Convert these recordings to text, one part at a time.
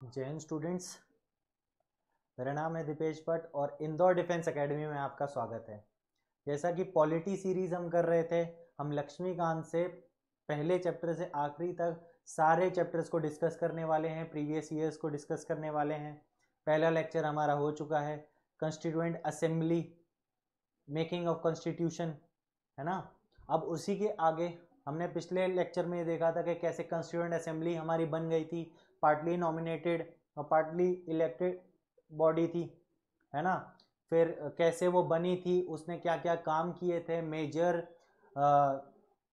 जय हिंद स्टूडेंट्स, मेरा नाम है दीपेश भट्ट और इंदौर डिफेंस एकेडमी में आपका स्वागत है। जैसा कि पॉलिटी सीरीज हम कर रहे थे, हम लक्ष्मीकांत से पहले चैप्टर से आखिरी तक सारे चैप्टर्स को डिस्कस करने वाले हैं, प्रीवियस ईयर्स को डिस्कस करने वाले हैं। पहला लेक्चर हमारा हो चुका है constituent assembly, making of constitution, है ना। अब उसी के आगे हमने पिछले लेक्चर में देखा था कि कैसे कॉन्स्टिट्यूएंट असेंबली हमारी बन गई थी, पार्टली नॉमिनेटेड और पार्टली इलेक्टेड बॉडी थी, है ना। फिर कैसे वो बनी थी, उसने क्या क्या काम किए थे,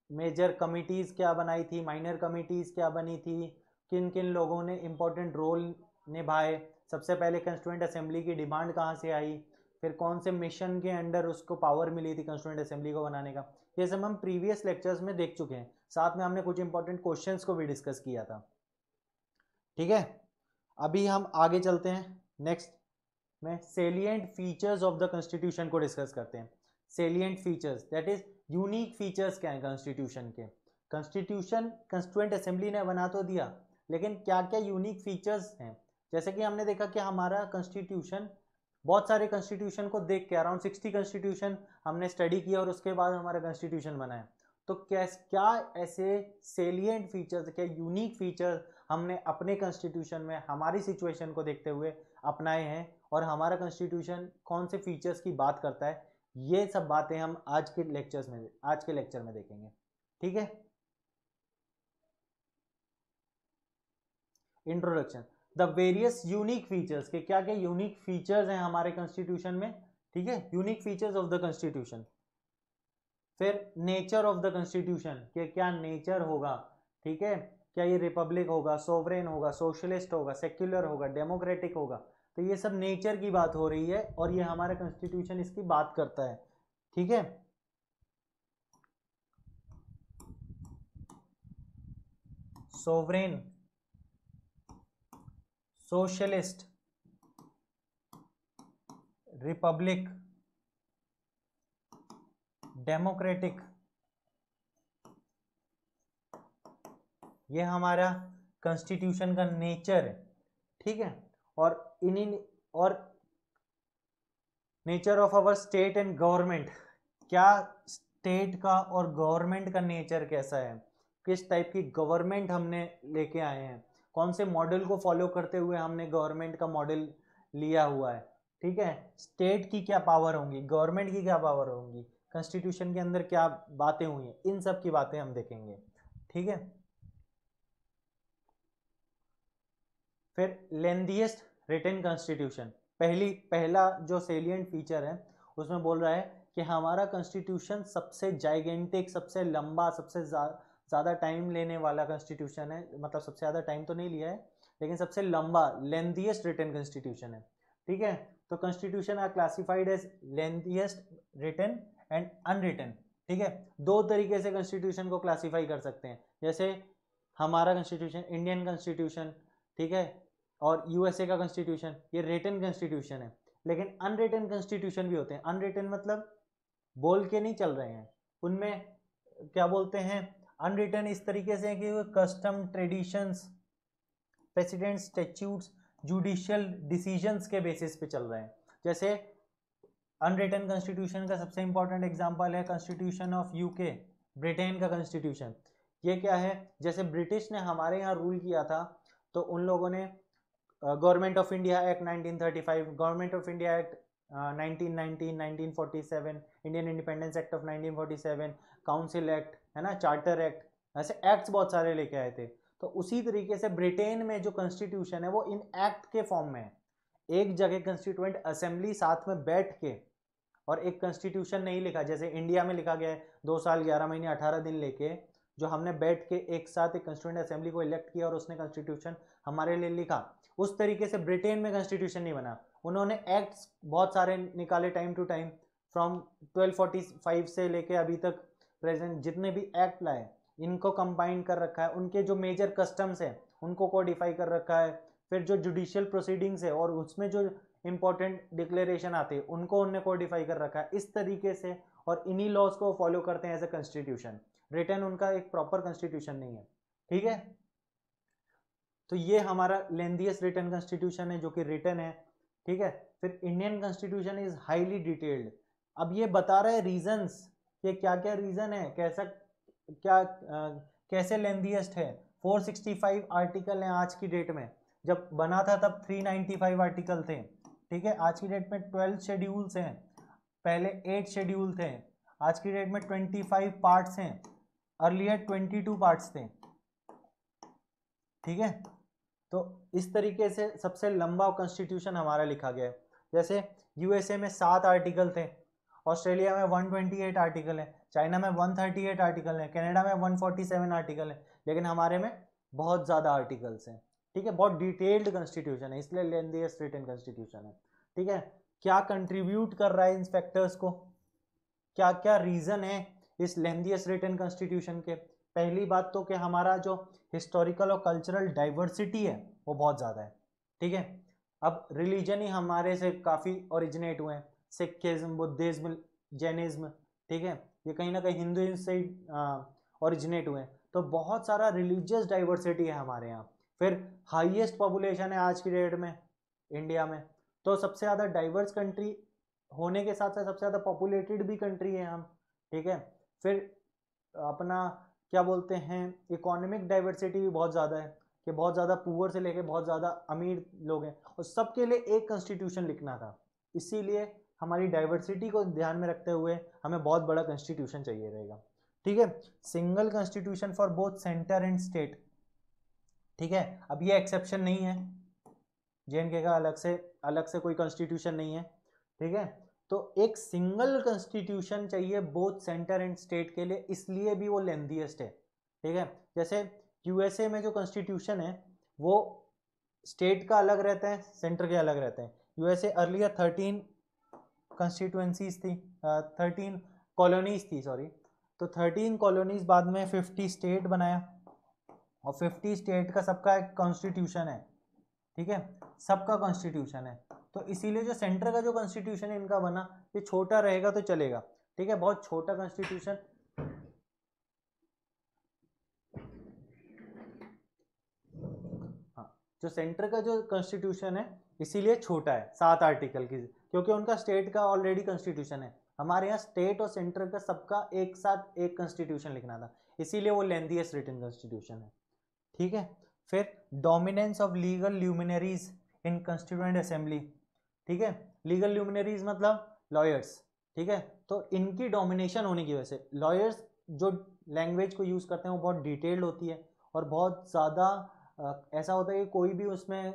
मेजर कमिटीज़ क्या बनाई थी, माइनर कमिटीज़ क्या बनी थी, किन किन लोगों ने इम्पोर्टेंट रोल निभाए। सबसे पहले कॉन्स्टिट्यूएंट असेंबली की डिमांड कहाँ से आई, फिर कौन से मिशन के अंडर उसको पावर मिली थी कॉन्स्टिट्यूएंट असेंबली को बनाने का। ये सब हम प्रीवियस लेक्चर्स में देख चुके हैं। साथ में हमने कुछ इंपॉर्टेंट क्वेश्चंस को भी डिस्कस किया था। ठीक है, अभी हम आगे चलते हैं। नेक्स्ट में salient features of the constitution को डिस्कस करते हैं। Salient features that is unique features क्या है कॉन्स्टिट्यूशन के। कॉन्स्टिट्यूशन कॉन्स्टिट्यूएंट असेंबली ने बना तो दिया, लेकिन क्या क्या यूनिक फीचर्स हैं। जैसे कि हमने देखा कि हमारा कॉन्स्टिट्यूशन, बहुत सारे कॉन्स्टिट्यूशन को देख के अराउंड 60 कॉन्स्टिट्यूशन हमने स्टडी किया और उसके बाद हमारा कॉन्स्टिट्यूशन बना है। तो क्या ऐसे सेलिएंट फीचर्स, क्या यूनिक फीचर्स हमने अपने कॉन्स्टिट्यूशन में हमारी सिचुएशन को देखते हुए अपनाए हैं, और हमारा कॉन्स्टिट्यूशन कौन से फीचर्स की बात करता है, ये सब बातें हम आज के लेक्चर में देखेंगे। ठीक है, introduction. The various unique features के क्या क्या यूनिक फीचर्स हैं हमारे कॉन्स्टिट्यूशन में। ठीक है, unique features of the constitution. फिर नेचर ऑफ द कॉन्स्टिट्यूशन के क्या नेचर होगा। ठीक है, क्या ये रिपब्लिक होगा, सोवरेन होगा, सोशलिस्ट होगा, सेक्युलर होगा, डेमोक्रेटिक होगा। तो ये सब नेचर की बात हो रही है और ये हमारा कॉन्स्टिट्यूशन इसकी बात करता है। ठीक है, सोवरेन, सोशलिस्ट, रिपब्लिक, डेमोक्रेटिक, ये हमारा कॉन्स्टिट्यूशन का नेचर है। ठीक है, और इन्हीं और nature of our state and government, क्या स्टेट का और गवर्नमेंट का नेचर कैसा है, किस टाइप की गवर्नमेंट हमने लेके आए हैं, कौन से मॉडल को फॉलो करते हुए हमने गवर्नमेंट का मॉडल लिया हुआ है। ठीक है, स्टेट की क्या पावर होंगी, गवर्नमेंट की क्या पावर होंगी, कॉन्स्टिट्यूशन के अंदर क्या बातें हुई हैं, इन सब की बातें हम देखेंगे। ठीक है, फिर लेंथीएस्ट रिटन कॉन्स्टिट्यूशन, पहला जो सेलिएंट फीचर है उसमें बोल रहा है कि हमारा कॉन्स्टिट्यूशन सबसे जाइगेंटिक, सबसे लंबा, सबसे ज़्यादा टाइम लेने वाला कॉन्स्टिट्यूशन है। मतलब सबसे ज़्यादा टाइम तो नहीं लिया है, लेकिन सबसे लंबा, लेंथीएस्ट रिटन कॉन्स्टिट्यूशन है। ठीक है, तो constitution are classified as lengthiest written and unwritten. ठीक है, दो तरीके से कॉन्स्टिट्यूशन को क्लासीफाई कर सकते हैं। जैसे हमारा कॉन्स्टिट्यूशन, इंडियन कॉन्स्टिट्यूशन, ठीक है, और यूएसए का कॉन्स्टिट्यूशन, ये रिटन कॉन्स्टिट्यूशन है। लेकिन अनरिटन कॉन्स्टिट्यूशन भी होते हैं। अनरिटन मतलब बोल के नहीं चल रहे हैं, उनमें क्या बोलते हैं, अनरिटन इस तरीके से है कि वो custom, traditions, president, statutes, judicial decisions के बेसिस पे चल रहे हैं। जैसे अनरिटन कॉन्स्टिट्यूशन का सबसे इंपॉर्टेंट एग्जांपल है कॉन्स्टिट्यूशन ऑफ यूके, ब्रिटेन का कॉन्स्टिट्यूशन। ये क्या है, जैसे ब्रिटिश ने हमारे यहाँ रूल किया था, तो उन लोगों ने government of India act 1935, government of India act 1919, 1947, Indian independence act of 1947, council act, है ना, चार्टर एक्ट, ऐसे एक्ट्स बहुत सारे लेके आए थे। तो उसी तरीके से ब्रिटेन में जो कॉन्स्टिट्यूशन है वो इन एक्ट के फॉर्म में है। एक जगह कंस्टिट्यूएंट असेंबली साथ में बैठ के और एक कॉन्स्टिट्यूशन नहीं लिखा, जैसे इंडिया में लिखा गया है 2 साल 11 महीने 18 दिन लेके, जो हमने बैठ के एक साथ एक कॉन्स्टिट्यूएंट असेंबली को इलेक्ट किया और उसने कॉन्स्टिट्यूशन हमारे लिए लिखा, उस तरीके से ब्रिटेन में कॉन्स्टिट्यूशन नहीं बना। उन्होंने एक्ट्स बहुत सारे निकाले टाइम टू टाइम, फ्रॉम 1245 से लेके अभी तक प्रेजेंट जितने भी एक्ट लाए, इनको कंबाइन कर रखा है, उनके जो मेजर कस्टम्स हैं उनको कोडिफाई कर रखा है। फिर जो जुडिशियल प्रोसीडिंग्स है और उसमें जो इंपॉर्टेंट डिक्लेरेशन आते हैं उनको उनने कोडिफाई कर रखा है इस तरीके से, और इन्हीं लॉज को फॉलो करते हैं एज ए कॉन्स्टिट्यूशन। रिटर्न उनका एक प्रॉपर कॉन्स्टिट्यूशन नहीं है। ठीक है, तो ये हमारा लेंथीएस्ट रिटन कॉन्स्टिट्यूशन है जो कि रिटन है, ठीक है। फिर Indian constitution is highly detailed. अब ये बता रहा है रीजंस कि क्या क्या रीजन है, कैसा क्या कैसे लेंथीएस्ट है। 465 आर्टिकल हैं आज की डेट में, जब बना था तब 395 आर्टिकल थे, ठीक है। आज की डेट में 12 शेड्यूल्स हैं, पहले 8 शेड्यूल थे। आज की डेट में 25 पार्ट्स हैं, अर्लियर 22 पार्ट्स थे, ठीक है। तो इस तरीके से सबसे लंबा कॉन्स्टिट्यूशन हमारा लिखा गया है। जैसे यूएसए में 7 आर्टिकल थे, ऑस्ट्रेलिया में 128 आर्टिकल है, चाइना में 138 आर्टिकल है, कनाडा में 147 आर्टिकल है, लेकिन हमारे में बहुत ज़्यादा आर्टिकल्स हैं, ठीक है। बहुत डिटेल्ड कॉन्स्टिट्यूशन है, इसलिए लेंथीएस्ट रिटन कॉन्स्टिट्यूशन है, ठीक है। क्या कंट्रीब्यूट कर रहा है इन फैक्टर्स को, क्या क्या रीज़न है इस लेंथीएस्ट रिटन कॉन्स्टिट्यूशन के। पहली बात तो कि हमारा जो हिस्टोरिकल और कल्चरल डाइवर्सिटी है वो बहुत ज़्यादा है, ठीक है। अब रिलीजन ही हमारे से काफ़ी ओरिजिनेट हुए हैं, सिखिज्म, बुद्धिज्म, जैनिज्म, ठीक है, ये कहीं ना कहीं हिंदुइज्म से ओरिजिनेट हुए हैं। तो बहुत सारा रिलीजियस डाइवर्सिटी है हमारे यहाँ। फिर हाईएस्ट पॉपुलेशन है आज की डेट में इंडिया में, तो सबसे ज़्यादा डाइवर्स कंट्री होने के साथ साथ सबसे ज़्यादा पॉपुलेटेड भी कंट्री है हम, ठीक है। फिर अपना क्या बोलते हैं, इकोनॉमिक डाइवर्सिटी भी बहुत ज़्यादा है कि बहुत ज़्यादा पुअर से लेके बहुत ज़्यादा अमीर लोग हैं, और सबके लिए एक कॉन्स्टिट्यूशन लिखना था। इसीलिए हमारी डाइवर्सिटी को ध्यान में रखते हुए हमें बहुत बड़ा कॉन्स्टिट्यूशन चाहिए रहेगा, ठीक है। Single constitution for both centre and state, ठीक है। अब ये एक्सेप्शन नहीं है, जेएनके का अलग से कोई कॉन्स्टिट्यूशन नहीं है, ठीक है। तो एक सिंगल कॉन्स्टिट्यूशन चाहिए बोथ सेंटर एंड स्टेट के लिए, इसलिए भी वो लेंथीएस्ट है, ठीक है। जैसे यूएसए में जो कॉन्स्टिट्यूशन है वो स्टेट का अलग रहता है, सेंटर के अलग रहते हैं। यूएसए अर्लियर 13 कॉन्स्टिट्यूएंसीज थी, 13 कॉलोनीज थी, सॉरी। तो 13 कॉलोनीज बाद में 50 स्टेट बनाया, और 50 स्टेट का सबका एक कॉन्स्टिट्यूशन है, ठीक है, सबका कॉन्स्टिट्यूशन है। तो इसीलिए जो सेंटर का जो कॉन्स्टिट्यूशन है इनका बना, ये छोटा रहेगा तो चलेगा, ठीक है, बहुत छोटा कॉन्स्टिट्यूशन। हाँ, जो सेंटर का जो कॉन्स्टिट्यूशन है इसीलिए छोटा है, 7 आर्टिकल की, क्योंकि उनका स्टेट का ऑलरेडी कॉन्स्टिट्यूशन है। हमारे यहाँ स्टेट और सेंटर का सबका एक साथ एक कॉन्स्टिट्यूशन लिखना था, इसीलिए वो लेंथीएस्ट रिटन कॉन्स्टिट्यूशन है, ठीक है। फिर dominance of legal luminaries in constituent assembly, ठीक है। लीगल ल्यूमिनरीज मतलब लॉयर्स, ठीक है। तो इनकी डोमिनेशन होने की वजह से लॉयर्स जो लैंग्वेज को यूज़ करते हैं वो बहुत डिटेल्ड होती है, और बहुत ज़्यादा ऐसा होता है कि कोई भी उसमें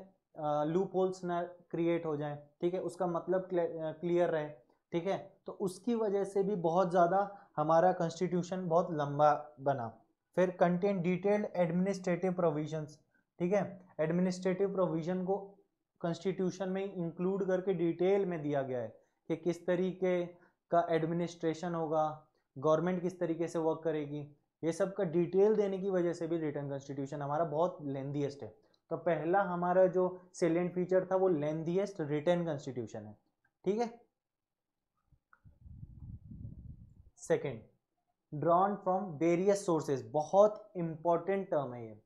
लूप होल्स ना क्रिएट हो जाए, ठीक है, उसका मतलब क्लियर रहे, ठीक है। तो उसकी वजह से भी बहुत ज़्यादा हमारा कॉन्स्टिट्यूशन बहुत लंबा बना। फिर कंटेंट डिटेल्ड एडमिनिस्ट्रेटिव प्रोविजंस, ठीक है। एडमिनिस्ट्रेटिव प्रोविजन को कॉन्स्टिट्यूशन में इंक्लूड करके डिटेल में दिया गया है कि किस तरीके का एडमिनिस्ट्रेशन होगा, गवर्नमेंट किस तरीके से वर्क करेगी, ये सब का डिटेल देने की वजह से भी रिटन कॉन्स्टिट्यूशन हमारा बहुत लेंथीएस्ट है। तो पहला हमारा जो सेलिएंट फीचर था वो लेंथीएस्ट रिटन कॉन्स्टिट्यूशन है, ठीक है। Second, drawn from various sources, बहुत इंपॉर्टेंट टर्म है ये,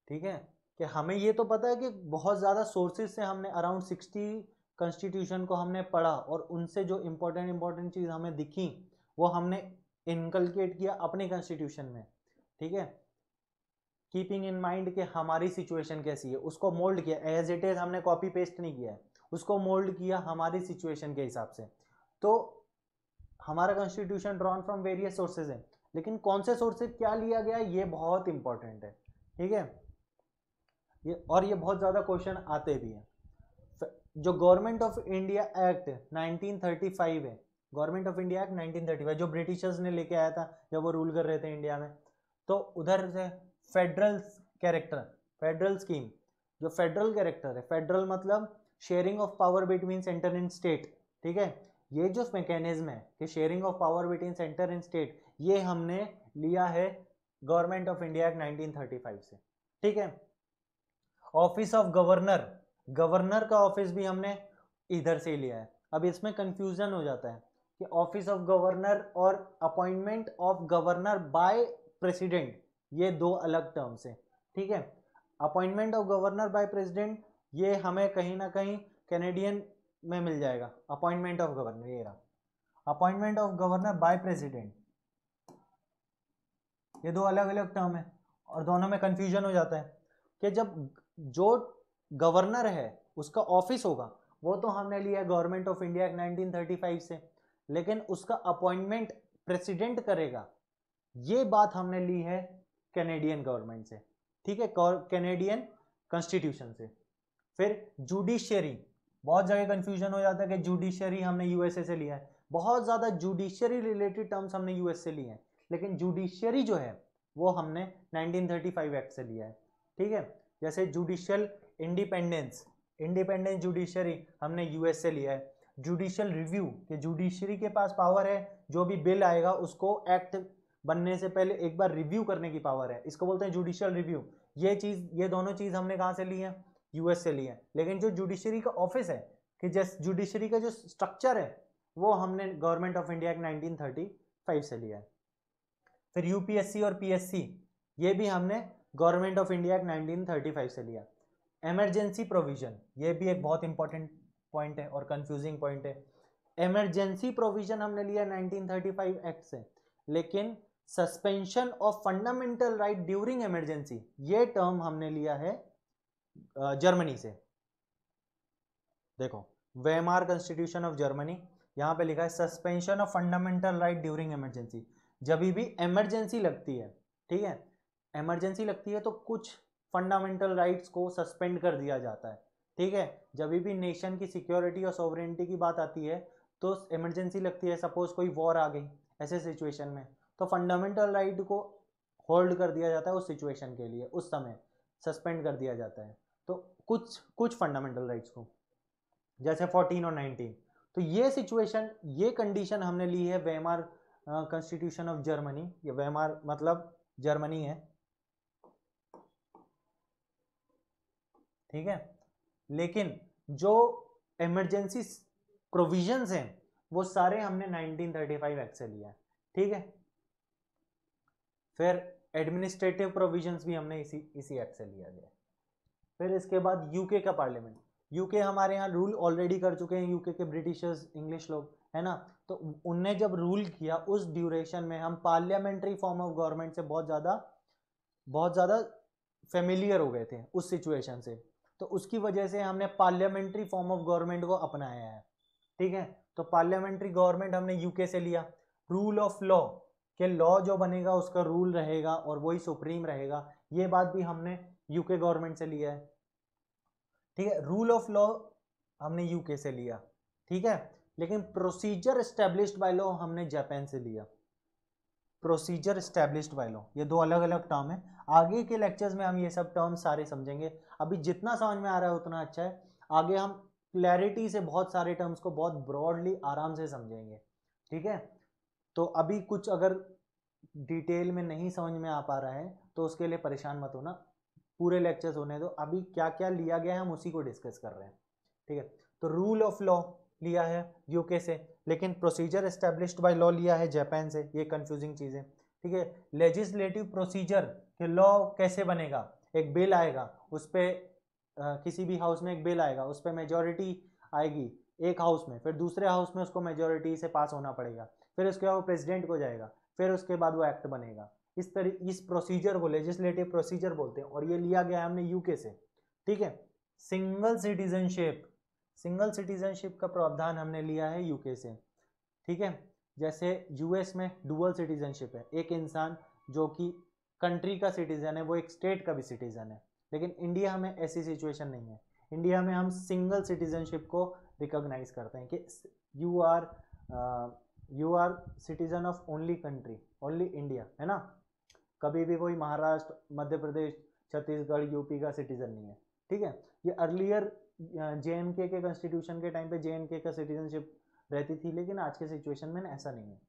ठीक है, कि हमें ये तो पता है कि बहुत ज़्यादा सोर्सेज से हमने अराउंड 60 कॉन्स्टिट्यूशन को हमने पढ़ा, और उनसे जो इंपॉर्टेंट चीज़ हमें दिखी वो हमने इनकलकेट किया अपने कॉन्स्टिट्यूशन में, ठीक है। कीपिंग इन माइंड कि हमारी सिचुएशन कैसी है, उसको मोल्ड किया, एज इट इज हमने कॉपी पेस्ट नहीं किया है, उसको मोल्ड किया हमारी सिचुएशन के हिसाब से। तो हमारा constitution drawn from various sources है, लेकिन कौन से सोर्सेज क्या लिया गया ये बहुत इंपॉर्टेंट है, ठीक है। ये बहुत ज़्यादा क्वेश्चन आते भी हैं। जो गवर्नमेंट ऑफ इंडिया एक्ट 1935 है, गवर्नमेंट ऑफ इंडिया एक्ट 1935 जो ब्रिटिशर्स ने लेके आया था जब वो रूल कर रहे थे इंडिया में, तो उधर से फेडरल कैरेक्टर, फेडरल स्कीम, जो फेडरल कैरेक्टर है, फेडरल मतलब sharing of power between centre and state, ठीक है। ये जो मैकेनिज्म है कि sharing of power between centre and state, ये हमने लिया है गवर्नमेंट ऑफ इंडिया एक्ट 1935 से, ठीक है। ऑफिस ऑफ गवर्नर, गवर्नर का ऑफिस भी हमने इधर से लिया है। अब इसमें कंफ्यूजन हो जाता है कि ऑफिस ऑफ गवर्नर और appointment of governor by president, ये दो अलग टर्म्स हैं, ठीक है। Appointment of governor by president, ये हमें कहीं ना कहीं कैनेडियन में मिल जाएगा। अपॉइंटमेंट ऑफ गवर्नर, ये रहा appointment of governor by president, ये दो अलग अलग टर्म है और दोनों में कंफ्यूजन हो जाता है कि जब जो गवर्नर है उसका ऑफिस होगा वो तो हमने लिया है गवर्नमेंट ऑफ इंडिया 1935 से, लेकिन उसका अपॉइंटमेंट प्रेसिडेंट करेगा ये बात हमने ली है कैनेडियन गवर्नमेंट से, ठीक है, कैनेडियन कॉन्स्टिट्यूशन से। फिर जुडिशियरी, बहुत जगह कंफ्यूजन हो जाता है कि जुडिशियरी हमने यूएसए से लिया है, बहुत ज्यादा जुडिशियरी रिलेटेड टर्म्स हमने यूएस से लिए हैं, लेकिन जुडिशियरी जो है वो हमने 1935 एक्ट से लिया है, ठीक है। जैसे जुडिशियल इंडिपेंडेंस, इंडिपेंडेंट जुडिशियरी हमने यूएस से लिया है। जुडिशियल रिव्यू, कि जुडिशरी के पास पावर है जो भी बिल आएगा उसको एक्ट बनने से पहले एक बार रिव्यू करने की पावर है, इसको बोलते हैं जुडिशियल रिव्यू। ये दोनों चीज हमने कहां से ली है, यूएस से ली है। लेकिन जो जुडिशरी का ऑफिस है, कि जैसे जुडिशरी का जो स्ट्रक्चर है वो हमने गवर्नमेंट ऑफ इंडिया 1935 से लिया है। फिर यूपीएससी और पीएससी ये भी हमने गवर्नमेंट ऑफ इंडिया 1935 से लिया। इमरजेंसी प्रोविजन, ये भी एक बहुत इंपॉर्टेंट पॉइंट है और कंफ्यूजिंग पॉइंट है। इमरजेंसी प्रोविजन हमने लिया 1935 एक्ट से, लेकिन suspension of fundamental right during emergency ये टर्म हमने लिया है जर्मनी से। देखो वेमार कॉन्स्टिट्यूशन ऑफ जर्मनी, यहां पे लिखा है suspension of fundamental right during emergency. जब भी इमरजेंसी लगती है, ठीक है, इमरजेंसी लगती है तो कुछ फंडामेंटल राइट्स को सस्पेंड कर दिया जाता है, ठीक है। जब भी नेशन की सिक्योरिटी और सॉवरेनिटी की बात आती है तो इमरजेंसी लगती है, सपोज कोई वॉर आ गई ऐसे सिचुएशन में, तो फंडामेंटल राइट को होल्ड कर दिया जाता है उस सिचुएशन के लिए, उस समय सस्पेंड कर दिया जाता है। तो कुछ फंडामेंटल राइट्स को, जैसे 14 और 19। तो ये सिचुएशन, ये कंडीशन हमने ली है वेमार कॉन्स्टिट्यूशन ऑफ जर्मनी। ये वेमार मतलब जर्मनी है, ठीक है। लेकिन जो इमरजेंसी प्रोविजंस हैं वो सारे हमने 1935 एक्ट से लिया है, ठीक है। फिर एडमिनिस्ट्रेटिव प्रोविजंस भी हमने इसी एक्ट से लिया गया। फिर इसके बाद यूके का पार्लियामेंट, यूके हमारे यहाँ रूल ऑलरेडी कर चुके हैं, यूके के ब्रिटिशर्स, इंग्लिश लोग, है ना। तो उनने जब रूल किया उस ड्यूरेशन में हम पार्लियामेंट्री फॉर्म ऑफ गवर्नमेंट से बहुत ज़्यादा फेमिलियर हो गए थे उस सिचुएशन से, तो उसकी वजह से हमने पार्लियामेंट्री फॉर्म ऑफ गवर्नमेंट को अपनाया है, ठीक है। तो पार्लियामेंट्री गवर्नमेंट हमने यूके से लिया। रूल ऑफ लॉ, के लॉ जो बनेगा उसका रूल रहेगा और वही सुप्रीम रहेगा, ये बात भी हमने यूके गवर्नमेंट से लिया है, ठीक है। रूल ऑफ लॉ हमने यूके से लिया, ठीक है। लेकिन प्रोसीजर एस्टेब्लिश्ड बाय लॉ हमने जापान से लिया। प्रोसीजर एस्टेब्लिश्ड बाय लॉ, ये दो अलग अलग टर्म है। आगे के लेक्चर्स में हम ये सब टर्म सारे समझेंगे, अभी जितना समझ में आ रहा है उतना अच्छा है। आगे हम क्लैरिटी से बहुत सारे टर्म्स को बहुत ब्रॉडली आराम से समझेंगे, ठीक है। तो अभी कुछ अगर डिटेल में नहीं समझ में आ पा रहा है तो उसके लिए परेशान मत होना, पूरे लेक्चर्स होने दो। अभी क्या क्या लिया गया है हम उसी को डिस्कस कर रहे हैं, ठीक है। तो रूल ऑफ लॉ लिया है यूके से, लेकिन प्रोसीजर एस्टेब्लिश्ड बाय लॉ लिया है जापान से, ये कंफ्यूजिंग चीज़ है, ठीक है। लेजिस्लेटिव प्रोसीजर के लॉ कैसे बनेगा, एक बिल आएगा उस पर किसी भी हाउस में एक बिल आएगा, उस पर मेजोरिटी आएगी एक हाउस में, फिर दूसरे हाउस में उसको मेजोरिटी से पास होना पड़ेगा, फिर उसके बाद वो प्रेसिडेंट को जाएगा, फिर उसके बाद वो एक्ट बनेगा। इस प्रोसीजर को लेजिस्लेटिव प्रोसीजर बोलते हैं और ये लिया गया है हमने यूके से, ठीक है। सिंगल सिटीजनशिप का प्रावधान हमने लिया है यूके से, ठीक है। जैसे यूएस में डुअल सिटीजनशिप है, एक इंसान जो कि कंट्री का सिटीजन है वो एक स्टेट का भी सिटीजन है, लेकिन इंडिया में ऐसी सिचुएशन नहीं है। इंडिया में हम सिंगल सिटीजनशिप को रिकॉग्नाइज करते हैं कि you are citizen of only country, only India, है ना। कभी भी कोई महाराष्ट्र, मध्य प्रदेश, छत्तीसगढ़, यूपी का सिटीजन नहीं है, ठीक है। ये अर्लियर जेएनके के कॉन्स्टिट्यूशन के टाइम पे जेएनके का सिटीजनशिप रहती थी, लेकिन आज के सिचुएशन में ऐसा नहीं है।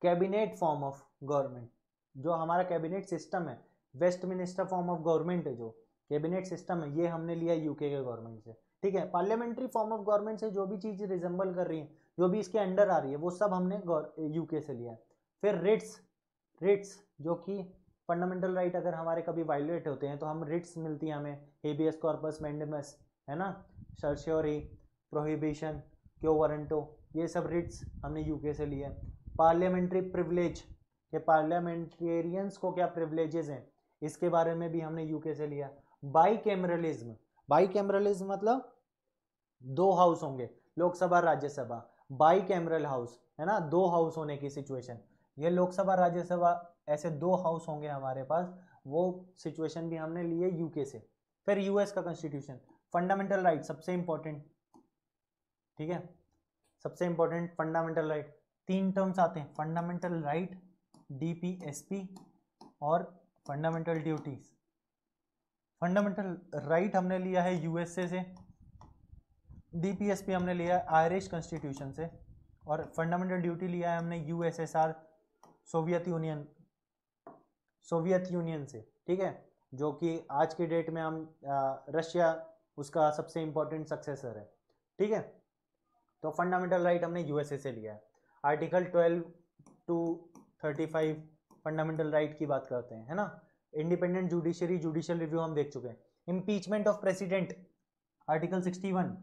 कैबिनेट फॉर्म ऑफ गवर्नमेंट, जो हमारा कैबिनेट सिस्टम है, वेस्टमिनिस्टर फॉर्म ऑफ गवर्नमेंट है, जो कैबिनेट सिस्टम है, ये हमने लिया यूके के गवर्नमेंट से, ठीक है। पार्लियामेंट्री फॉर्म ऑफ गवर्नमेंट से जो भी चीज़ रिजेंबल कर रही है, जो भी इसके अंडर आ रही है, वो सब हमने यूके से लिया है। फिर रिट्स जो कि फंडामेंटल राइट अगर हमारे कभी वायलेट होते हैं तो हम रिट्स मिलती हैं हमें, हेबियस कॉर्पस मैंडेमस, है ना, सर्शियोरी, प्रोहिबिशन, क्यो वारंटो, ये सब रिट्स हमने यूके से लिए। पार्लियामेंट्री प्रिविलेज, के पार्लियामेंटेरियंस को क्या प्रिविलेजेस हैं, इसके बारे में भी हमने यूके से लिया। बाईकैमरलिज्म, बाईकैमरलिज्म मतलब दो हाउस होंगे, लोकसभा राज्यसभा, बाईकैमरल हाउस, है ना, दो हाउस होने की सिचुएशन, ये लोकसभा राज्यसभा ऐसे दो हाउस होंगे हमारे पास, वो सिचुएशन भी हमने ली है यूके से। फिर यूएस का कॉन्स्टिट्यूशन, फंडामेंटल राइट सबसे इंपॉर्टेंट, ठीक है, सबसे इंपॉर्टेंट फंडामेंटल राइट, तीन टर्म्स आते हैं, फंडामेंटल राइट, डीपीएसपी और फंडामेंटल ड्यूटीज। फंडामेंटल राइट हमने लिया है यूएसए से, डीपीएसपी हमने लिया है आयरिश कॉन्स्टिट्यूशन से, और फंडामेंटल ड्यूटी लिया है हमने यूएसएसआर, सोवियत यूनियन से, ठीक है, जो कि आज के डेट में हम रशिया उसका सबसे इंपॉर्टेंट सक्सेसर है, ठीक है। तो फंडामेंटल राइट हमने यूएसए से लिया है। आर्टिकल 12 to 35 फंडामेंटल राइट की बात करते हैं, है ना। इंडिपेंडेंट जुडिशरी, जुडिशियल रिव्यू हम देख चुके हैं। इम्पीचमेंट ऑफ प्रेसिडेंट, आर्टिकल 61,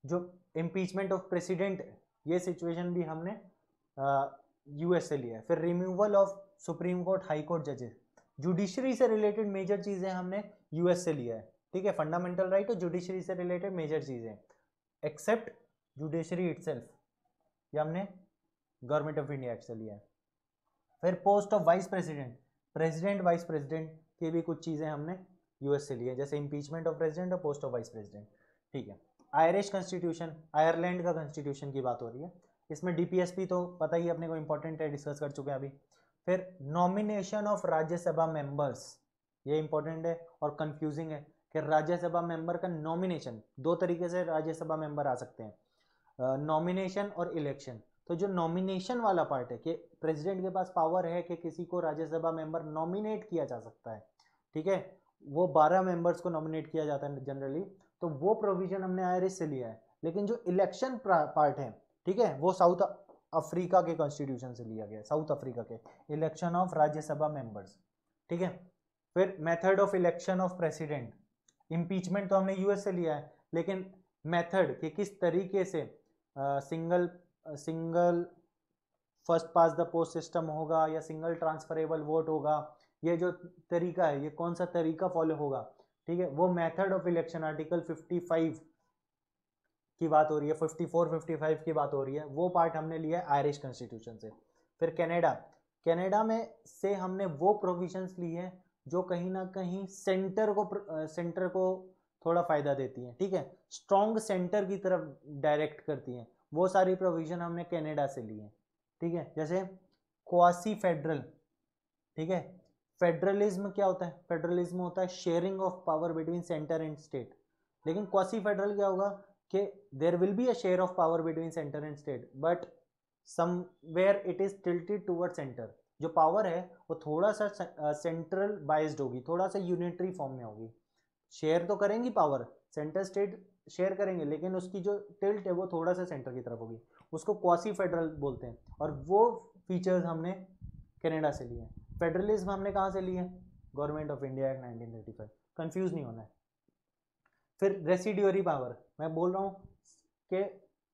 जो इम्पीचमेंट ऑफ प्रेसिडेंट, ये सिचुएशन भी हमने यूएस से लिया है। फिर removal of supreme court, high court जजेस, जुडिशरी से रिलेटेड मेजर चीजें हमने यूएस से लिया है, ठीक है। फंडामेंटल राइट और जुडिशरी से रिलेटेड मेजर चीजें, एक्सेप्ट जुडिशरी इटसेल्फ, ये हमने गवर्नमेंट ऑफ इंडिया एक्ट से लिया है। फिर post of vice president, president vice president की भी कुछ चीजें हमने यूएस से ली है, जैसे इंपीचमेंट ऑफ प्रेसिडेंट और पोस्ट ऑफ वाइस प्रेसिडेंट, ठीक है। आयरिश कॉन्स्टिट्यूशन, आयरलैंड का कॉन्स्टिट्यूशन की बात हो रही है, इसमें डीपीएसपी तो पता ही अपने को इंपॉर्टेंट है, डिस्कस कर चुके हैं अभी। फिर नॉमिनेशन ऑफ राज्यसभा मेंबर्स, ये इंपॉर्टेंट है और कंफ्यूजिंग है कि राज्यसभा मेंबर का नॉमिनेशन, दो तरीके से राज्यसभा मेंबर आ सकते हैं, नॉमिनेशन और इलेक्शन। तो जो नॉमिनेशन वाला पार्ट है कि प्रेसिडेंट के पास पावर है कि किसी को राज्यसभा मेंबर नॉमिनेट किया जा सकता है, ठीक है, वो 12 मेंबर्स को नॉमिनेट किया जाता है जनरली, तो वो प्रोविजन हमने आयरिश से लिया है। लेकिन जो इलेक्शन पार्ट है, ठीक है, वो साउथ अफ्रीका के कॉन्स्टिट्यूशन से लिया गया है, साउथ अफ्रीका के, इलेक्शन ऑफ राज्यसभा मेंबर्स, ठीक है। फिर method of election of president, impeachment तो हमने यूएस से लिया है, लेकिन मेथड कि किस तरीके से single first pass the post system होगा या सिंगल ट्रांसफरेबल वोट होगा, ये जो तरीका है, ये कौन सा तरीका फॉलो होगा, ठीक है, वो मेथड ऑफ इलेक्शन आर्टिकल 55 की बात हो रही है, 54-55 की बात हो रही है, वो पार्ट हमने लिया है आयरिश कॉन्स्टिट्यूशन से। फिर कनाडा, कनाडा में से हमने वो प्रोविजंस ली है जो कहीं ना कहीं सेंटर को थोड़ा फायदा देती हैं, ठीक है, स्ट्रॉन्ग सेंटर की तरफ डायरेक्ट करती हैं, वो सारी प्रोविजन हमने कनाडा से ली है, ठीक है। जैसे क्वासी फेडरल, ठीक है, फेडरलिज्म क्या होता है, फेडरलिज्म होता है sharing of power between centre and state, लेकिन क्वासी फेडरल क्या होगा कि there will be a share of power between centre and state but somewhere it is tilted toward centre, जो पावर है वो थोड़ा सा सेंट्रल बाइज्ड होगी, थोड़ा सा यूनिटरी फॉर्म में होगी, शेयर तो करेंगी पावर, सेंटर स्टेट शेयर करेंगे, लेकिन उसकी जो टिल्ट है वो थोड़ा सा सेंटर की तरफ होगी, उसको क्वासी फेडरल बोलते हैं, और वो फीचर्स हमने कनाडा से लिए हैं। फेडरलिज्म हमने कहाँ से लिए, government of India act 1935, confuse नहीं होना है। फिर रेसिड्यूरी पावर, मैं बोल रहा हूँ कि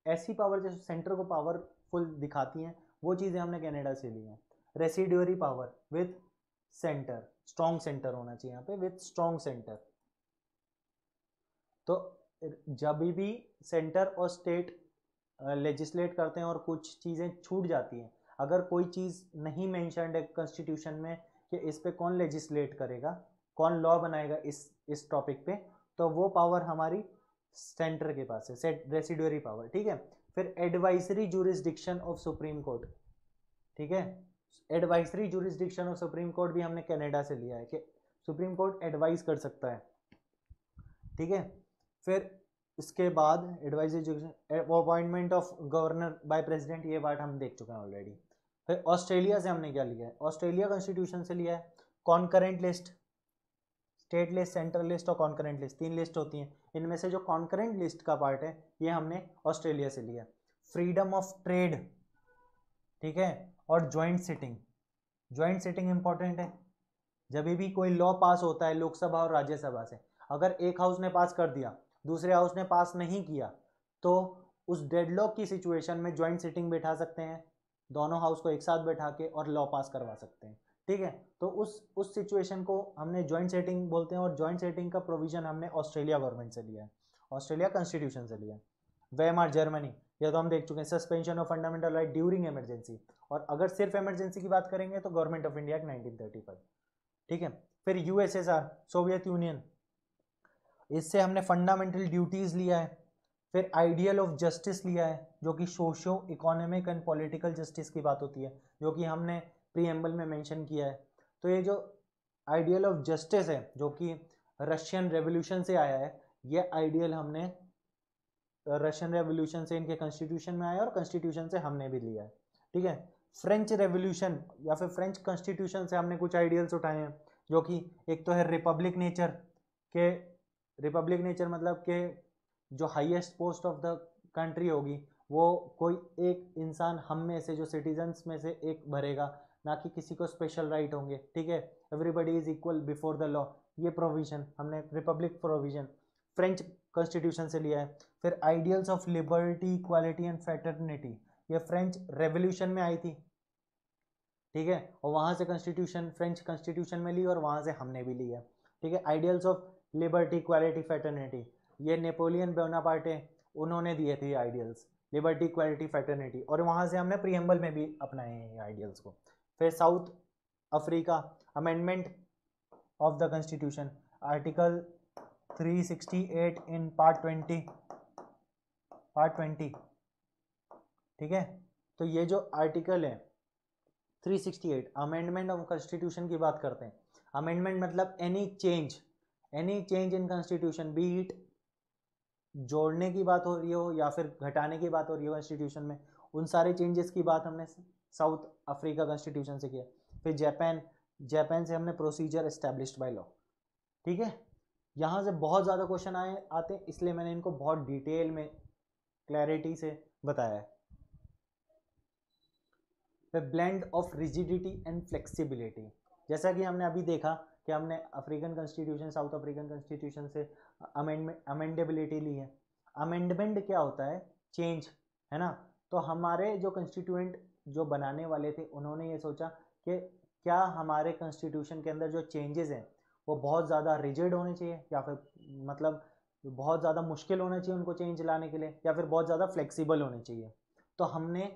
ऐसी पावर जो सेंटर को पावरफुल दिखाती हैं, वो चीज़ें हमने कनाडा से ली हैं। Residuary power with centre, strong centre होना चाहिए यहाँ पे, विथ स्ट्रॉन्ग सेंटर। तो जब भी सेंटर और स्टेट लेजिस्लेट करते हैं और कुछ चीज़ें छूट जाती हैं, अगर कोई चीज़ नहीं मेंशन्ड है कॉन्स्टिट्यूशन में कि इस पे कौन लेजिस्लेट करेगा, कौन लॉ बनाएगा इस टॉपिक पे, तो वो पावर हमारी सेंटर के पास है, रेसिड्यूरी पावर, ठीक है। फिर advisory jurisdiction of supreme court, ठीक है, advisory jurisdiction of supreme court भी हमने कनाडा से लिया है कि सुप्रीम कोर्ट एडवाइज कर सकता है, ठीक है। फिर इसके बाद advisory appointment of governor by president, ये पार्ट हम देख चुके हैं ऑलरेडी। फिर ऑस्ट्रेलिया से हमने क्या लिया है, ऑस्ट्रेलिया कॉन्स्टिट्यूशन से लिया है concurrent list, state list, central list और कॉन्करेंट लिस्ट, 3 लिस्ट होती हैं, इनमें से जो कॉन्करेंट लिस्ट का पार्ट है ये हमने ऑस्ट्रेलिया से लिया। फ्रीडम ऑफ ट्रेड, ठीक है, और joint sitting, joint sitting important है, जब भी कोई लॉ पास होता है लोकसभा और राज्यसभा से, अगर एक हाउस ने पास कर दिया, दूसरे हाउस ने पास नहीं किया, तो उस डेडलॉक की सिचुएशन में ज्वाइंट सिटिंग बैठा सकते हैं, दोनों हाउस को एक साथ बैठा के और लॉ पास करवा सकते हैं। ठीक है, तो उस सिचुएशन को हमने ज्वाइंट सेटिंग बोलते हैं, और ज्वाइंट सेटिंग का प्रोविजन हमने ऑस्ट्रेलिया गवर्नमेंट से लिया है, ऑस्ट्रेलिया कॉन्स्टिट्यूशन से लिया है। वेमार जर्मनी, ये तो हम देख चुके हैं, suspension of fundamental right during emergency. और अगर सिर्फ इमरजेंसी की बात करेंगे तो गवर्नमेंट ऑफ इंडिया एक्ट 1935। ठीक है, फिर यूएसएसआर, सोवियत यूनियन, इससे हमने फंडामेंटल ड्यूटीज लिया है। फिर आइडियल ऑफ जस्टिस लिया है, जो कि socio economic and political justice की बात होती है, जो कि हमने प्रीएम्बल में मेंशन किया है। तो ये जो आइडियल ऑफ जस्टिस है, जो कि रशियन रेवोल्यूशन से आया है, ये आइडियल हमने रशियन रेवोल्यूशन से इनके कॉन्स्टिट्यूशन में आया और कॉन्स्टिट्यूशन से हमने भी लिया है। ठीक है, फ्रेंच रेवोल्यूशन या फिर फ्रेंच कॉन्स्टिट्यूशन से हमने कुछ आइडियल्स उठाए हैं, जो कि एक तो है रिपब्लिक नेचर के, रिपब्लिक नेचर मतलब के जो highest post of the country होगी वो कोई एक इंसान हम में से जो सिटीजन्स में से एक भरेगा, ना कि किसी को स्पेशल राइट होंगे। ठीक है, everybody is equal before the law, ये प्रोविजन हमने रिपब्लिक प्रोविजन फ्रेंच कॉन्स्टिट्यूशन से लिया है। फिर ideals of liberty, equality and fraternity, ये फ्रेंच रेवोल्यूशन में आई थी। ठीक है, और वहाँ से कॉन्स्टिट्यूशन फ्रेंच कॉन्स्टिट्यूशन में ली और वहाँ से हमने भी लिया। ठीक है, ideals of liberty, equality, fraternity, ये नेपोलियन बोनापार्टे उन्होंने दिए थे आइडियल्स, लिबर्टी, इक्वालिटी, फ्रेटर्निटी, और वहाँ से हमने प्रीएम्बल में भी अपनाए हैं आइडियल्स को। फिर south Africa, amendment of the constitution, article 368 in part 20। ठीक है, तो ये जो आर्टिकल है 368 अमेंडमेंट ऑफ कॉन्स्टिट्यूशन की बात करते हैं। अमेंडमेंट मतलब any change in constitution, B it जोड़ने की बात हो रही हो या फिर घटाने की बात हो रही हो कॉन्स्टिट्यूशन में, उन सारे चेंजेस की बात हमने साउथ अफ्रीका कॉन्स्टिट्यूशन से किया। फिर जापान से हमने प्रोसीजर एस्टैब्लिश्ड बाय लॉ। ठीक है, यहाँ से बहुत ज़्यादा क्वेश्चन आते हैं, इसलिए मैंने इनको बहुत डिटेल में क्लैरिटी से बताया है। फिर blend of rigidity and flexibility, जैसा कि हमने अभी देखा कि हमने African constitution, south African constitution से अमेंडेबिलिटी ली है। अमेंडमेंट क्या होता है? चेंज, है ना। तो हमारे जो कॉन्स्टिट्यूएंट जो बनाने वाले थे उन्होंने ये सोचा कि क्या हमारे कॉन्स्टिट्यूशन के अंदर जो चेंजेस हैं वो बहुत ज़्यादा रिजिड होने चाहिए, या फिर मतलब बहुत ज़्यादा मुश्किल होना चाहिए उनको चेंज लाने के लिए, या फिर बहुत ज़्यादा फ्लेक्सिबल होने चाहिए। तो हमने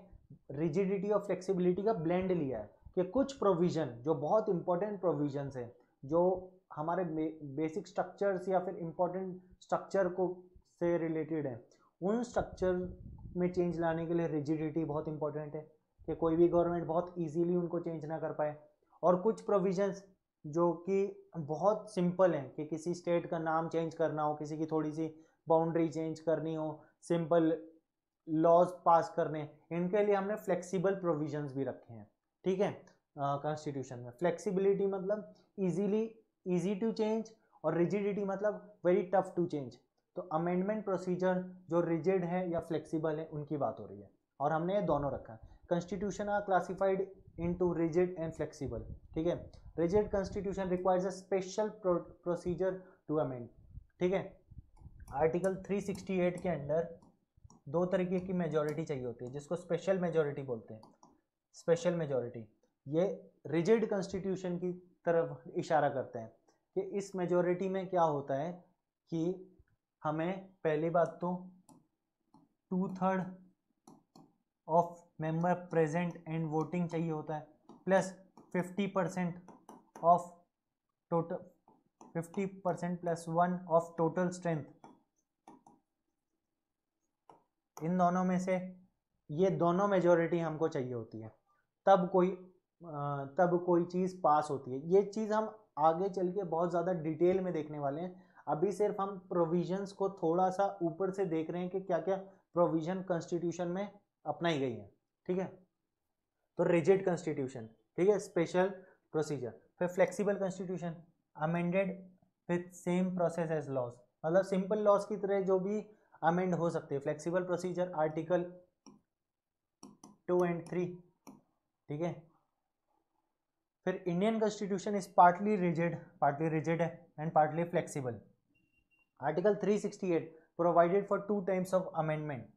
रिजिडिटी और फ्लेक्सिबिलिटी का ब्लेंड लिया है कि कुछ प्रोविज़न जो बहुत इंपॉर्टेंट प्रोविजंस हैं, जो हमारे बेसिक स्ट्रक्चर्स या फिर इंपॉर्टेंट स्ट्रक्चर को से रिलेटेड है, उन स्ट्रक्चर में चेंज लाने के लिए रिजिडिटी बहुत इंपॉर्टेंट है कि कोई भी गवर्नमेंट बहुत इजीली उनको चेंज ना कर पाए। और कुछ प्रोविजंस जो कि बहुत सिंपल हैं कि किसी स्टेट का नाम चेंज करना हो, किसी की थोड़ी सी बाउंड्री चेंज करनी हो, सिंपल लॉज पास करने, इनके लिए हमने फ्लेक्सिबल प्रोविजंस भी रखे हैं। ठीक है, कॉन्स्टिट्यूशन में फ्लेक्सिबिलिटी मतलब इजी टू चेंज, और रिजिडिटी मतलब वेरी टफ टू चेंज। तो अमेंडमेंट प्रोसीजर जो रिजिड है या फ्लेक्सिबल है उनकी बात हो रही है, और हमने ये दोनों रखा है। Constitution are classified into rigid and flexible. ठीक है, rigid constitution requires a special procedure to amend. ठीक है, आर्टिकल 368 के अंडर दो तरीके की मेजॉरिटी चाहिए होती है, जिसको स्पेशल मेजॉरिटी बोलते हैं। स्पेशल मेजॉरिटी ये रिजिड कॉन्स्टिट्यूशन की तरफ इशारा करते हैं कि इस मेजॉरिटी में क्या होता है कि हमें पहली बात तो 2/3 of member present and voting चाहिए होता है, plus 50% of total 50% plus 1 of total strength. इन दोनों में से ये दोनों मेजॉरिटी हमको चाहिए होती है, तब कोई चीज़ पास होती है। ये चीज़ हम आगे चल के बहुत ज़्यादा डिटेल में देखने वाले हैं। अभी सिर्फ हम प्रोविजंस को थोड़ा सा ऊपर से देख रहे हैं कि क्या क्या प्रोविजन कॉन्स्टिट्यूशन में अपनाई गई है। ठीक है, तो रिजिड कॉन्स्टिट्यूशन, ठीक है, स्पेशल प्रोसीजर। फिर flexible constitution, amended with same process as laws, मतलब सिंपल लॉज की तरह जो भी अमेंड हो सकते हैं। Flexible procedure article 2 and 3। ठीक है, फिर Indian constitution is partly rigid है and partly flexible. Article 368 provided for 2 types of amendment.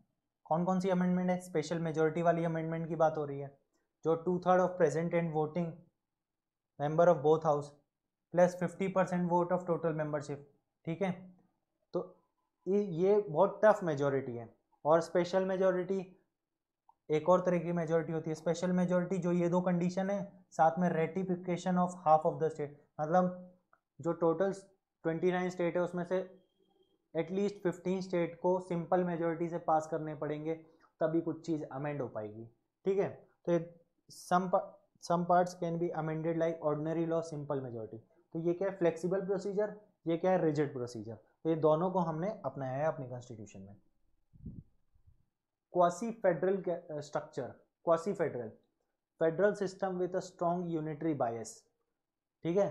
कौन कौन सी अमेंडमेंट है? स्पेशल मेजोरिटी वाली अमेंडमेंट की बात हो रही है, जो 2/3 of present and voting member of both house plus 50% vote of total membership. ठीक है, तो ये बहुत टफ मेजोरिटी है। और स्पेशल मेजोरिटी एक और तरह की मेजोरिटी होती है। स्पेशल मेजोरिटी जो ये 2 कंडीशन है, साथ में ratification of half of the state, मतलब जो टोटल 29 स्टेट है उसमें से एटलीस्ट 15 स्टेट को सिंपल मेजोरिटी से पास करने पड़ेंगे, तभी कुछ चीज़ अमेंड हो पाएगी। ठीक है, तो some parts can be amended like ordinary law, simple majority. तो ये क्या है? फ्लेक्सिबल प्रोसीजर, ये क्या है? Rigid procedure. तो ये दोनों को हमने अपनाया है अपनी कॉन्स्टिट्यूशन में। Quasi federal structure, quasi federal system with a strong unitary बायस। ठीक है,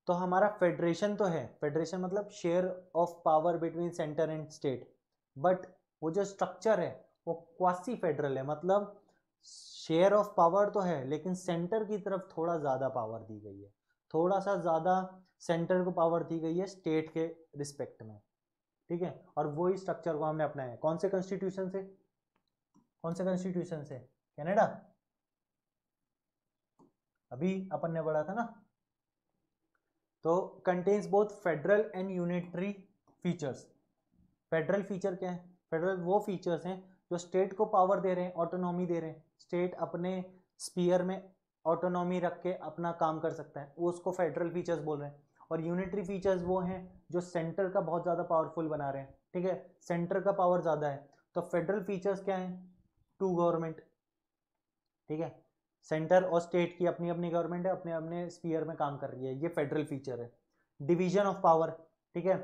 तो हमारा फेडरेशन तो है, फेडरेशन मतलब share of power between centre and state, but वो जो स्ट्रक्चर है वो क्वासी फेडरल है, मतलब शेयर ऑफ पावर तो है लेकिन सेंटर की तरफ थोड़ा ज़्यादा पावर दी गई है, थोड़ा सा ज़्यादा सेंटर को पावर दी गई है स्टेट के रिस्पेक्ट में। ठीक है, और वही स्ट्रक्चर को हमने अपनाया है। कौन से कॉन्स्टिट्यूशन से? कौन से कॉन्स्टिट्यूशन से? कनाडा, अभी अपन ने पढ़ा था ना। तो contains both federal and unitary features. Federal feature क्या है? फेडरल वो फीचर्स हैं जो स्टेट को पावर दे रहे हैं, ऑटोनॉमी दे रहे हैं, स्टेट अपने स्पीयर में ऑटोनॉमी रख के अपना काम कर सकता है, वो उसको फेडरल फीचर्स बोल रहे हैं। और यूनिटरी फीचर्स वो हैं जो सेंटर का बहुत ज़्यादा पावरफुल बना रहे हैं। ठीक है, सेंटर का पावर ज़्यादा है। तो फेडरल फीचर्स क्या हैं? 2 गवर्नमेंट। ठीक है, सेंटर और स्टेट की अपनी अपनी गवर्नमेंट है, अपने अपने स्पीयर में काम कर रही है, ये फेडरल फीचर है। डिवीजन ऑफ पावर, ठीक है,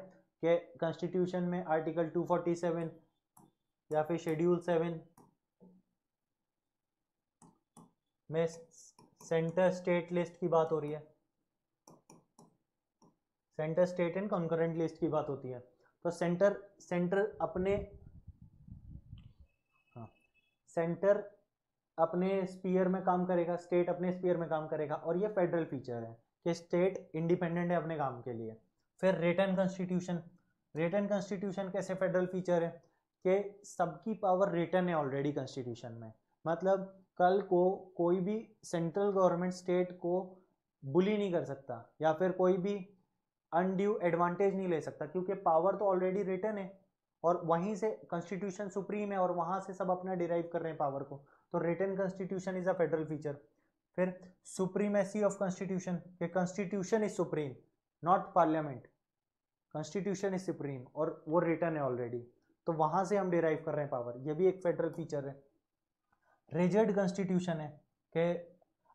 कि कॉन्स्टिट्यूशन में आर्टिकल 247 या फिर शेड्यूल 7 में सेंटर स्टेट लिस्ट की बात हो रही है, centre state and concurrent list की बात होती है। तो सेंटर अपने सेंटर अपने स्पीयर में काम करेगा, स्टेट अपने स्पीयर में काम करेगा, और ये फेडरल फीचर है कि स्टेट इंडिपेंडेंट है अपने काम के लिए। फिर रिटन कॉन्स्टिट्यूशन, रिटन कॉन्स्टिट्यूशन कैसे फेडरल फीचर है कि सबकी पावर रिटन है ऑलरेडी कॉन्स्टिट्यूशन में, मतलब कल को कोई भी सेंट्रल गवर्नमेंट स्टेट को बुली नहीं कर सकता या फिर कोई भी अनड्यू एडवांटेज नहीं ले सकता, क्योंकि पावर तो ऑलरेडी रिटन है और वहीं से कॉन्स्टिट्यूशन सुप्रीम है और वहां से सब अपना डिराइव कर रहे हैं पावर को। तो written constitution is a federal feature. फिर सुप्रीमेसी ऑफ कॉन्स्टिट्यूशन, कि constitution is supreme not parliament, constitution is supreme और वो रिटन है ऑलरेडी, तो वहां से हम डिराइव कर रहे हैं पावर, ये भी एक फेडरल फीचर है। रिजिड कॉन्स्टिट्यूशन है कि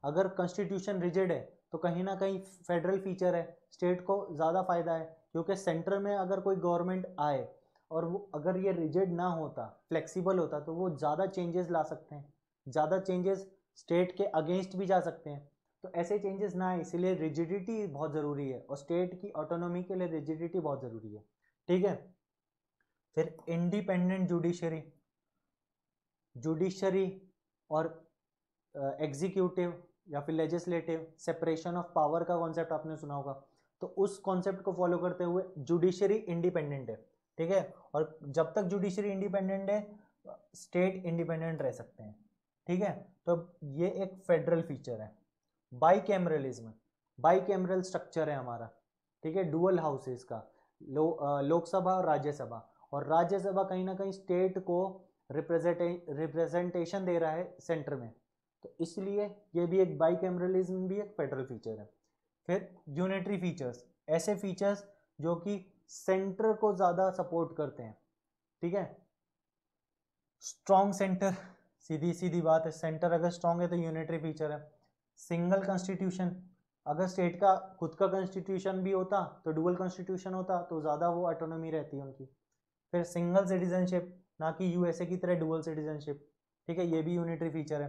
अगर कॉन्स्टिट्यूशन रिजिड है तो कहीं ना कहीं फेडरल फीचर है, स्टेट को ज़्यादा फायदा है, क्योंकि सेंटर में अगर कोई गवर्नमेंट आए और वो अगर ये रिजिड ना होता, फ्लेक्सिबल होता, तो वो ज़्यादा चेंजेस ला सकते हैं, ज़्यादा चेंजेस स्टेट के अगेंस्ट भी जा सकते हैं। तो ऐसे चेंजेस ना आए, इसलिए रिजिडिटी बहुत ज़रूरी है और स्टेट की ऑटोनॉमी के लिए रिजिडिटी बहुत ज़रूरी है। ठीक है, फिर इंडिपेंडेंट जुडिशरी, जुडिशरी और एग्जीक्यूटिव या फिर लेजिस्लेटिव सेपरेशन ऑफ पावर का कॉन्सेप्ट आपने सुना होगा, तो उस कॉन्सेप्ट को फॉलो करते हुए जुडिशरी इंडिपेंडेंट है। ठीक है, और जब तक जुडिशरी इंडिपेंडेंट है स्टेट इंडिपेंडेंट रह सकते हैं। ठीक है, तो ये एक फेडरल फीचर है। बाईकैमरलिज्म, बाईकैमरल स्ट्रक्चर है हमारा। ठीक है, डुअल हाउसेस का, लोकसभा और राज्यसभा, और राज्यसभा कहीं ना कहीं स्टेट को रिप्रेजेंटेशन दे रहा है सेंटर में, तो इसलिए ये भी एक बाईकैमरलिज्म भी एक फेडरल फीचर है। फिर यूनिटरी फीचर्स, ऐसे फीचर्स जो कि सेंटर को ज़्यादा सपोर्ट करते हैं। ठीक है, स्ट्रॉन्ग सेंटर, सीधी सीधी बात है, सेंटर अगर स्ट्रॉन्ग है तो यूनिटरी फीचर है। सिंगल कॉन्स्टिट्यूशन, अगर स्टेट का खुद का कॉन्स्टिट्यूशन भी होता तो डुअल कॉन्स्टिट्यूशन होता तो ज़्यादा वो ऑटोनॉमी रहती है उनकी। फिर सिंगल सिटीजनशिप, ना कि यूएसए की तरह डुअल सिटीजनशिप। ठीक है, ये भी यूनिटरी फीचर है।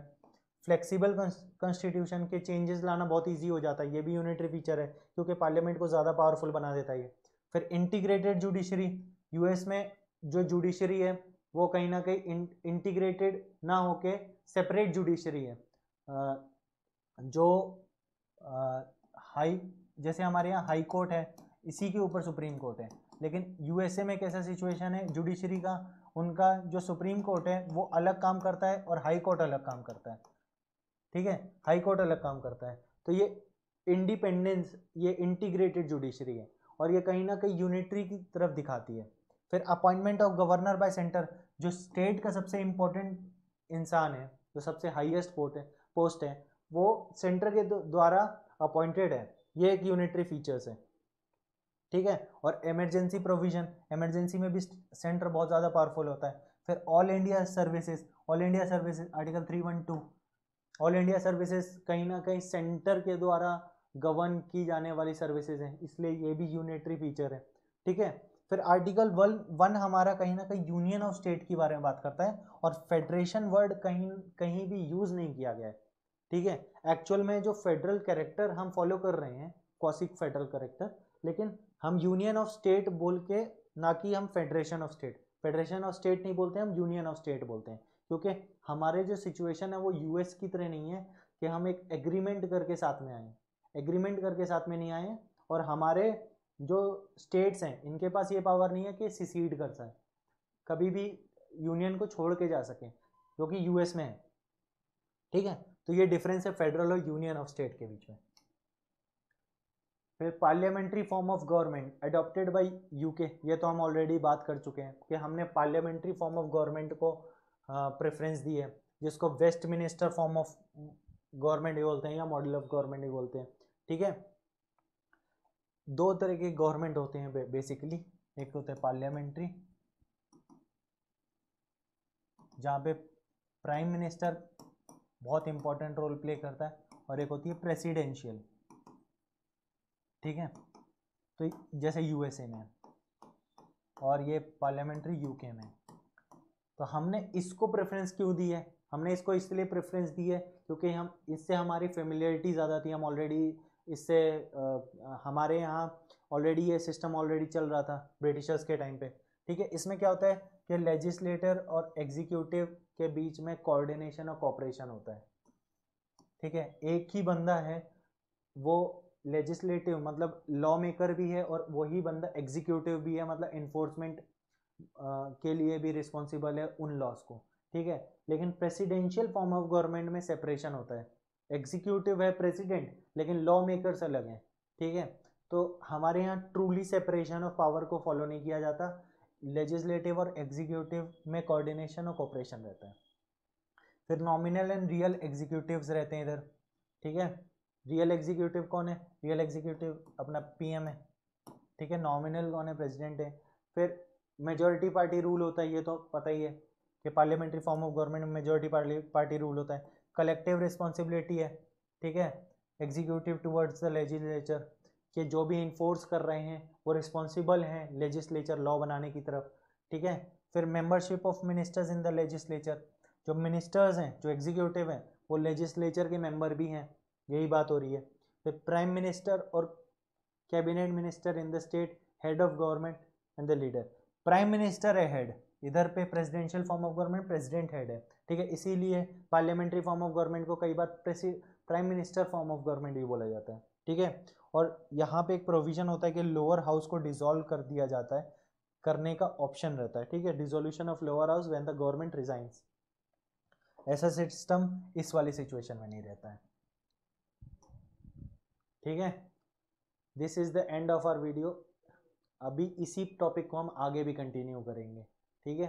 फ्लेक्सिबल कॉन्स्टिट्यूशन के चेंजेस लाना बहुत इजी हो जाता है, ये भी यूनिटरी फीचर है, क्योंकि पार्लियामेंट को ज़्यादा पावरफुल बना देता है ये। फिर इंटीग्रेटेड जुडिशरी, यूएस में जो जुडिशरी है वो कहीं ना कहीं इंटीग्रेटेड ना होके सेपरेट जुडिशरी है, जो हाई, जैसे हमारे यहाँ हाई कोर्ट है, इसी के ऊपर सुप्रीम कोर्ट है, लेकिन यूएसए में कैसा सिचुएशन है जुडिशरी का, उनका जो सुप्रीम कोर्ट है वो अलग काम करता है और हाई कोर्ट अलग काम करता है, ठीक है, हाई कोर्ट अलग काम करता है। तो ये इंडिपेंडेंस, ये इंटीग्रेटेड जुडिशरी है और ये कहीं ना कहीं यूनिटरी की तरफ दिखाती है। फिर appointment of governor bye centre, जो स्टेट का सबसे इंपॉर्टेंट इंसान है, जो सबसे हाईएस्ट पोस्ट है, वो सेंटर के द्वारा अपॉइंटेड है, ये एक यूनिटरी फीचर्स है, ठीक है। और इमरजेंसी प्रोविजन, इमरजेंसी में भी सेंटर बहुत ज़्यादा पावरफुल होता है। फिर all India services, all India services article 312, all India services कहीं ना कहीं सेंटर के द्वारा गवर्न की जाने वाली सर्विसेज हैं, इसलिए ये भी यूनिटरी फीचर है, ठीक है। फिर आर्टिकल 1 हमारा कहीं ना कहीं यूनियन ऑफ स्टेट के बारे में बात करता है और फेडरेशन वर्ड कहीं कहीं भी यूज नहीं किया गया है, ठीक है। एक्चुअल में जो फेडरल कैरेक्टर हम फॉलो कर रहे हैं, क्वासी फेडरल कैरेक्टर, लेकिन हम यूनियन ऑफ स्टेट बोल के, ना कि हम federation of state, federation of state नहीं बोलते, हम यूनियन ऑफ स्टेट बोलते हैं, क्योंकि हमारे जो सिचुएशन है वो यूएस की तरह नहीं है कि हम एक एग्रीमेंट करके साथ में आए, एग्रीमेंट करके साथ में नहीं आए, और हमारे जो स्टेट्स हैं इनके पास ये पावर नहीं है कि सिसीड कर सकें, कभी भी यूनियन को छोड़ के जा सकें, जो कि यूएस में है, ठीक है। तो ये डिफरेंस है फेडरल और यूनियन ऑफ स्टेट के बीच में। फिर parliamentary form of government adopted by UK, ये तो हम ऑलरेडी बात कर चुके हैं कि हमने पार्लियामेंट्री फॉर्म ऑफ गवर्नमेंट को प्रेफरेंस दी है, जिसको वेस्टमिनिस्टर फॉर्म ऑफ गवर्नमेंट भी बोलते हैं या मॉडल ऑफ गवर्नमेंट भी बोलते हैं, ठीक है। दो तरह के गवर्नमेंट होते हैं बेसिकली, एक होते हैं पार्लियामेंट्री, जहाँ पे प्राइम मिनिस्टर बहुत इंपॉर्टेंट रोल प्ले करता है, और एक होती है प्रेसिडेंशियल, ठीक है। तो जैसे यूएसए में, और ये पार्लियामेंट्री यूके में। तो हमने इसको प्रेफरेंस क्यों दी है, हमने इसको इसलिए प्रेफरेंस दी है क्योंकि हम इससे हमारी फेमिलियरिटी ज़्यादा थी, हम ऑलरेडी इससे हमारे यहाँ ऑलरेडी ये सिस्टम ऑलरेडी चल रहा था ब्रिटिशर्स के टाइम पे, ठीक है। इसमें क्या होता है कि लेजिस्लेटर और एग्जीक्यूटिव के बीच में कोऑर्डिनेशन और कोऑपरेशन होता है, ठीक है। एक ही बंदा है वो लेजिस्लेटिव मतलब लॉ मेकर भी है, और वही बंदा एग्जीक्यूटिव भी है, मतलब इन्फोर्समेंट के लिए भी रिस्पॉन्सिबल है उन लॉस को, ठीक है। लेकिन प्रेसिडेंशियल फॉर्म ऑफ गवर्नमेंट में सेपरेशन होता है, एग्जीक्यूटिव है प्रेसिडेंट, लेकिन लॉ मेकर्स अलग हैं, ठीक है। तो हमारे यहाँ ट्रूली सेपरेशन ऑफ पावर को फॉलो नहीं किया जाता, लेजिस्लेटिव और एग्जीक्यूटिव में कोऑर्डिनेशन और कोऑपरेशन रहता है। फिर नॉमिनल एंड रियल एग्जीक्यूटिव्स रहते हैं इधर, ठीक है। रियल एग्जीक्यूटिव कौन है, रियल एग्जीक्यूटिव अपना पीएम है, ठीक है। नॉमिनल कौन है, प्रेसिडेंट है। फिर मेजॉरिटी पार्टी रूल होता है, ये तो पता ही है कि पार्लियामेंट्री फॉर्म ऑफ गवर्नमेंट में मेजॉरिटी पार्टी रूल होता है। कलेक्टिव रिस्पॉन्सिबिलिटी है, ठीक है, एग्जीक्यूटिव टुवर्ड्स द लेजिस्लेचर, कि जो भी इन्फोर्स कर रहे हैं वो रिस्पॉन्सिबल हैं लेजिस्लेचर लॉ बनाने की तरफ, ठीक है। फिर membership of ministers in the legislature, जो मिनिस्टर्स हैं जो एग्जीक्यूटिव हैं वो लेजिस्लेचर के मेंबर भी हैं, यही बात हो रही है। फिर प्राइम मिनिस्टर और cabinet minister in the state, head of government and the leader. Prime minister है हेड, इधर पे presidential form of government president head है, ठीक है। इसीलिए पार्लियामेंट्री फॉर्म ऑफ गवर्नमेंट को कई बार prime minister form of government भी बोला जाता है, ठीक है। और यहाँ पे एक प्रोविजन होता है कि लोअर हाउस को डिसॉल्व कर दिया जाता है, करने का ऑप्शन रहता है, ठीक है, dissolution of lower house when the government resigns. ऐसा सिस्टम इस वाली सिचुएशन में नहीं रहता है, ठीक है। This is the end of our video. अभी इसी टॉपिक को हम आगे भी कंटिन्यू करेंगे।